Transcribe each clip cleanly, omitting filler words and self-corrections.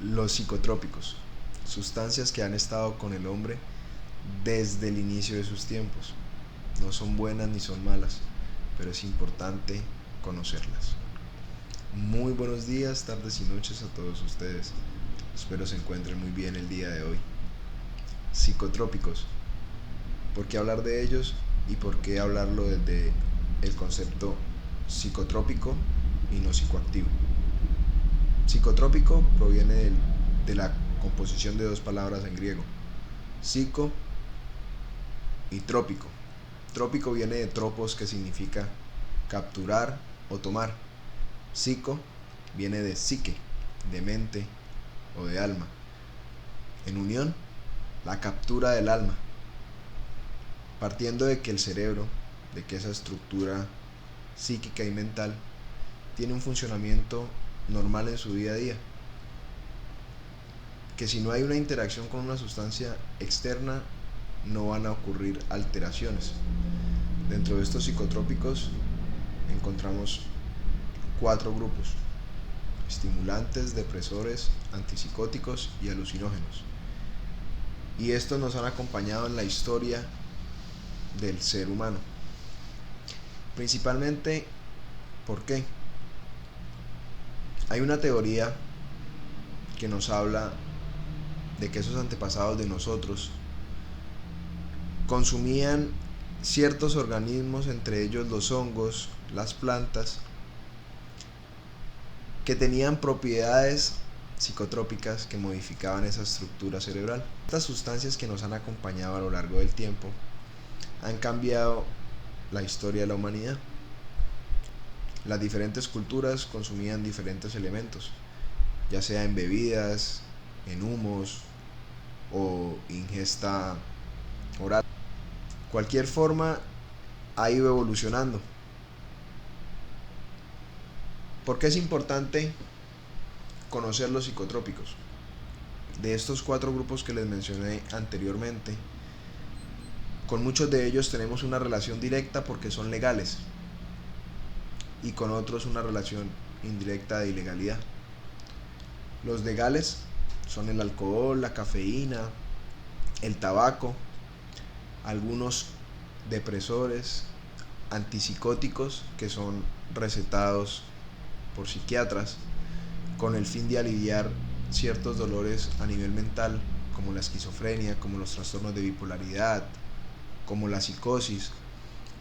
Los psicotrópicos, sustancias que han estado con el hombre desde el inicio de sus tiempos. No son buenas ni son malas, pero es importante conocerlas. Muy buenos días, tardes y noches a todos ustedes. Espero se encuentren muy bien el día de hoy. Psicotrópicos. ¿Por qué hablar de ellos y por qué hablarlo desde el concepto psicotrópico y no psicoactivo? Psicotrópico proviene de la composición de dos palabras en griego, psico y trópico. Trópico viene de tropos, que significa capturar o tomar. Psico viene de psique, de mente o de alma. En unión, la captura del alma. Partiendo de que el cerebro, de que esa estructura psíquica y mental tiene un funcionamiento normal en su día a día, que si no hay una interacción con una sustancia externa no van a ocurrir alteraciones. Dentro de estos psicotrópicos encontramos 4 grupos: estimulantes, depresores, antipsicóticos y alucinógenos. Y estos nos han acompañado en la historia del ser humano. Principalmente, ¿por qué? Hay una teoría que nos habla de que esos antepasados de nosotros consumían ciertos organismos, entre ellos los hongos, las plantas, que tenían propiedades psicotrópicas que modificaban esa estructura cerebral. Estas sustancias que nos han acompañado a lo largo del tiempo han cambiado la historia de la humanidad. Las diferentes culturas consumían diferentes elementos, ya sea en bebidas, en humos o ingesta oral. Cualquier forma ha ido evolucionando. ¿Por qué es importante conocer los psicotrópicos? De estos 4 grupos que les mencioné anteriormente, con muchos de ellos tenemos una relación directa porque son legales, y con otros una relación indirecta de ilegalidad. Los legales son el alcohol, la cafeína, el tabaco, algunos depresores, antipsicóticos que son recetados por psiquiatras con el fin de aliviar ciertos dolores a nivel mental, como la esquizofrenia, como los trastornos de bipolaridad, como la psicosis,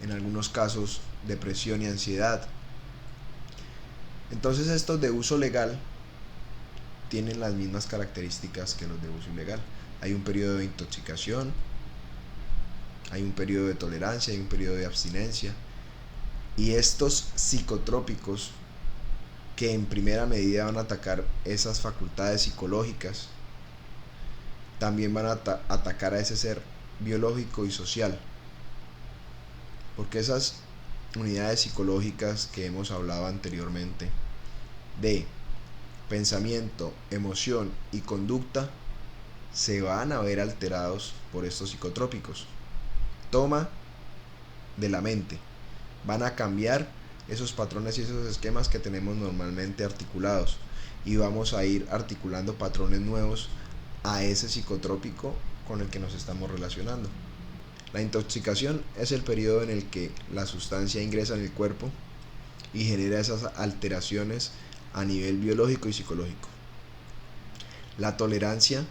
en algunos casos depresión y ansiedad. Entonces estos de uso legal tienen las mismas características que los de uso ilegal. Hay un periodo de intoxicación, hay un periodo de tolerancia, hay un periodo de abstinencia, y estos psicotrópicos, que en primera medida van a atacar esas facultades psicológicas, también van a atacar a ese ser biológico y social, porque esas unidades psicológicas que hemos hablado anteriormente de pensamiento, emoción y conducta se van a ver alterados por estos psicotrópicos. Toma de la mente, van a cambiar esos patrones y esos esquemas que tenemos normalmente articulados, y vamos a ir articulando patrones nuevos a ese psicotrópico con el que nos estamos relacionando. La intoxicación es el periodo en el que la sustancia ingresa en el cuerpo y genera esas alteraciones a nivel biológico y psicológico. La tolerancia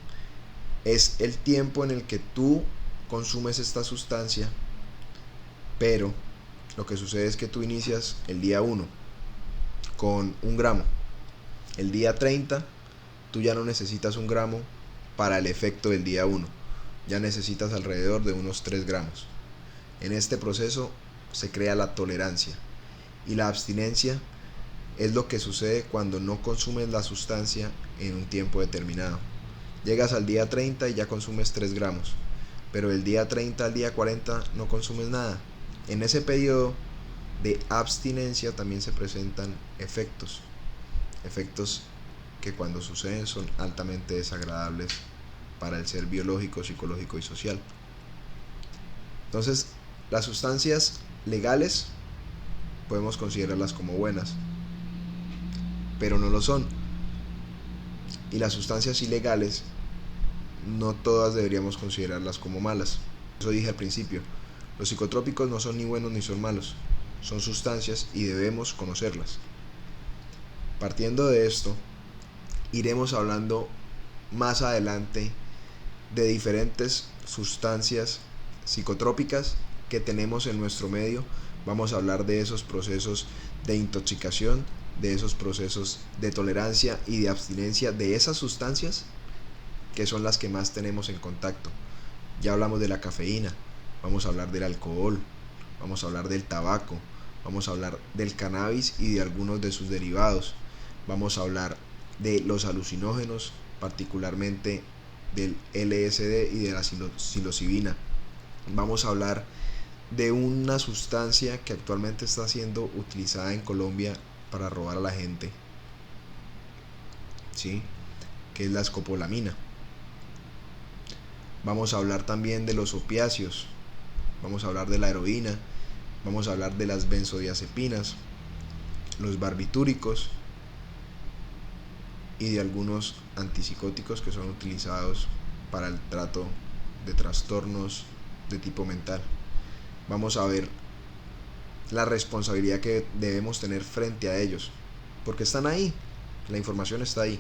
es el tiempo en el que tú consumes esta sustancia, pero lo que sucede es que tú inicias el día 1 con 1 gramo. El día 30 tú ya no necesitas 1 gramo para el efecto del día 1, ya necesitas alrededor de unos 3 gramos. En este proceso se crea la tolerancia, y la abstinencia es lo que sucede cuando no consumes la sustancia en un tiempo determinado. Llegas al día 30 y ya consumes 3 gramos, pero del día 30 al día 40 no consumes nada. En ese periodo de abstinencia también se presentan efectos que cuando suceden son altamente desagradables para el ser biológico, psicológico y social. Entonces, las sustancias legales podemos considerarlas como buenas, pero no lo son. Y las sustancias ilegales, no todas deberíamos considerarlas como malas. Eso dije al principio. Los psicotrópicos no son ni buenos ni son malos. Son sustancias y debemos conocerlas. Partiendo de esto, iremos hablando más adelante de diferentes sustancias psicotrópicas que tenemos en nuestro medio. Vamos a hablar de esos procesos de intoxicación, de esos procesos de tolerancia y de abstinencia de esas sustancias que son las que más tenemos en contacto. Ya hablamos de la cafeína, vamos a hablar del alcohol, vamos a hablar del tabaco, vamos a hablar del cannabis y de algunos de sus derivados. Vamos a hablar de los alucinógenos, particularmente del LSD y de la psilocibina. Vamos a hablar de una sustancia que actualmente está siendo utilizada en Colombia para robar a la gente, ¿sí? Que es la escopolamina. Vamos a hablar también de los opiáceos, vamos a hablar de la heroína, vamos a hablar de las benzodiazepinas, los barbitúricos y de algunos antipsicóticos que son utilizados para el trato de trastornos de tipo mental. Vamos a ver la responsabilidad que debemos tener frente a ellos, porque están ahí, la información está ahí,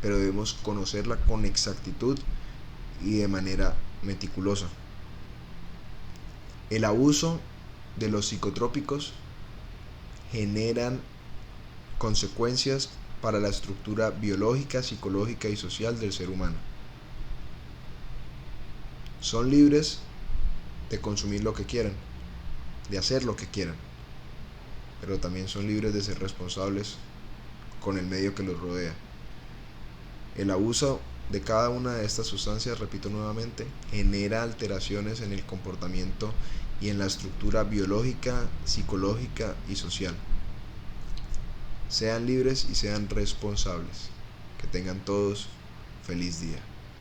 pero debemos conocerla con exactitud y de manera meticulosa. El abuso de los psicotrópicos generan consecuencias para la estructura biológica, psicológica y social del ser humano. Son libres de consumir lo que quieran, de hacer lo que quieran, pero también son libres de ser responsables con el medio que los rodea. El abuso de cada una de estas sustancias, repito nuevamente, genera alteraciones en el comportamiento y en la estructura biológica, psicológica y social. Sean libres y sean responsables. Que tengan todos feliz día.